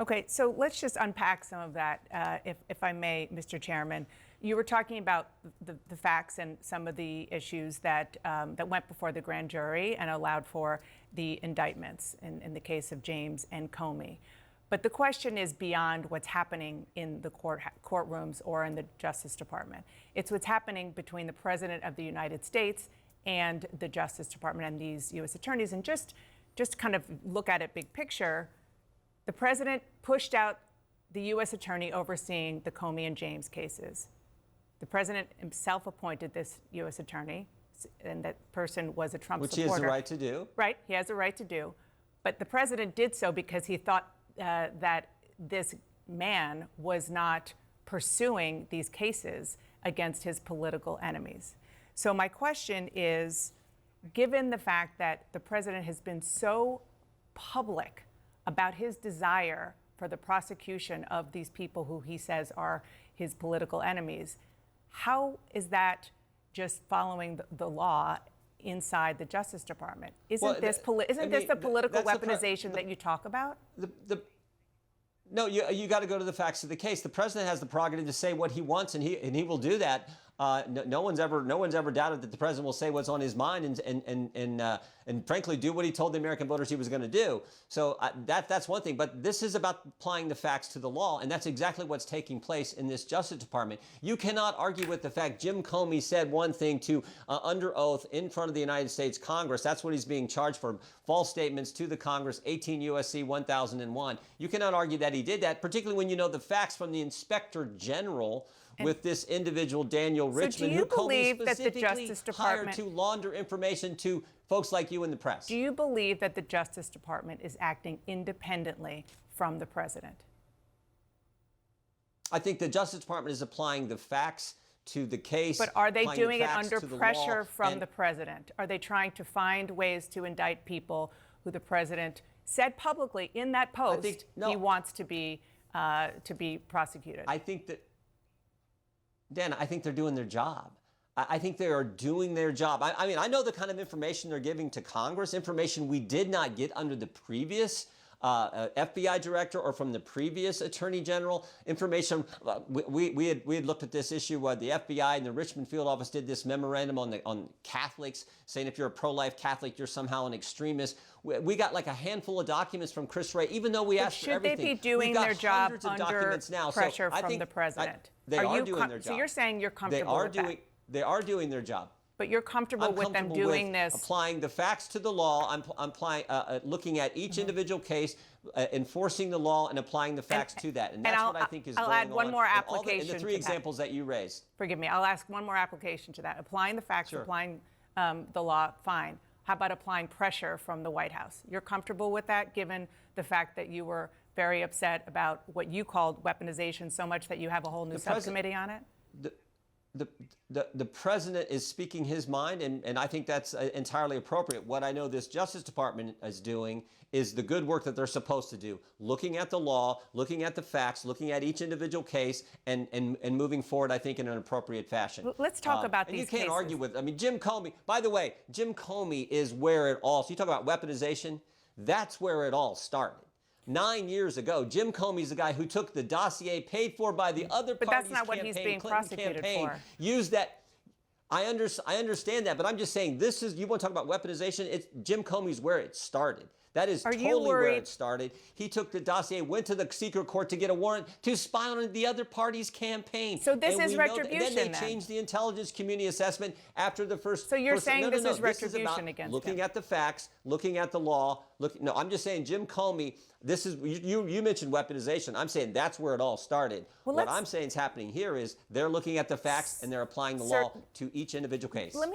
Okay, so let's just unpack some of that, if I may, Mr. Chairman. You were talking about the facts and some of the issues that went before the grand jury and allowed for the indictments in the case of James and Comey. But the question is beyond what's happening in the courtrooms or in the Justice Department. It's what's happening between the President of the United States and the Justice Department and these U.S. attorneys. And just kind of look at it big picture. The president pushed out the U.S. attorney overseeing the Comey and James cases. The president himself appointed this U.S. attorney, and that person was a Trump supporter. Which he has the right to do. Right, he has the right to do. But the president did so because he thought that this man was not pursuing these cases against his political enemies. So my question is, given the fact that the president has been so public about his desire for the prosecution of these people who he says are his political enemies, how is that just following the law inside the Justice Department? Isn't this the political weaponization that you talk about? No, you got to go to the facts of the case. The president has the prerogative to say what he wants, and he will do that. No one's ever doubted that the president will say what's on his mind and frankly do what he told the American voters he was going to do. So that's one thing. But this is about applying the facts to the law, and that's exactly what's taking place in this Justice Department. You cannot argue with the fact Jim Comey said one thing to under oath in front of the United States Congress. That's what he's being charged for: false statements to the Congress, 18 U.S.C. 1001. You cannot argue that he did that, particularly when you know the facts from the Inspector General with this individual, Daniel Richmond, who Comey that the Justice Department hired to launder information to folks like you in the press. Do you believe that the Justice Department is acting independently from the president? I think the Justice Department is applying the facts to the case. But are they doing it under pressure from the president? Are they trying to find ways to indict people who the president said publicly in that post he wants to be prosecuted? I think that, Dan, I think they're doing their job. I think they are doing their job. I mean, I know the kind of information they're giving to Congress, information we did not get under the previous FBI director or from the previous attorney general. Information, we had looked at this issue. The FBI and the Richmond field office did this memorandum on Catholics, saying if you're a pro-life Catholic, you're somehow an extremist. We got like a handful of documents from Chris Wray, even though we asked for everything. Should they be doing their job under pressure from the president? They are doing their job. So you're saying you're comfortable with that? They are doing their job. But you're comfortable with them doing this? Applying the facts to the law. I'm looking at each individual case, enforcing the law, and applying the facts to that. And that's what I think is going on. I'll add one more application in the three examples that you raised. Forgive me. I'll ask one more application to that. Applying the facts, applying the law, fine. How about applying pressure from the White House? You're comfortable with that, given the fact that you were very upset about what you called weaponization so much that you have a whole new subcommittee on it? The president is speaking his mind, and I think that's entirely appropriate. What I know this Justice Department is doing is the good work that they're supposed to do, looking at the law, looking at the facts, looking at each individual case, and moving forward, I think, in an appropriate fashion. Let's talk about these cases. You can't argue with, Jim Comey, by the way, Jim Comey is where it all, so you talk about weaponization, that's where it all started. 9 years ago, Jim Comey's the guy who took the dossier paid for by the other party's campaign, but that's not what he's being prosecuted for. Used that. I understand that, but I'm just saying this is, you want to talk about weaponization, it's Jim Comey's where it started. That is totally where it started. He took the dossier, went to the secret court to get a warrant to spy on the other party's campaign. So this is retribution, then they changed the intelligence community assessment after the first. So you're saying this is retribution against him? Looking at the facts, looking at the law. No, I'm just saying Jim Comey, this is, you mentioned weaponization. I'm saying that's where it all started. Well, what I'm saying is happening here is they're looking at the facts and they're applying the law to each individual case.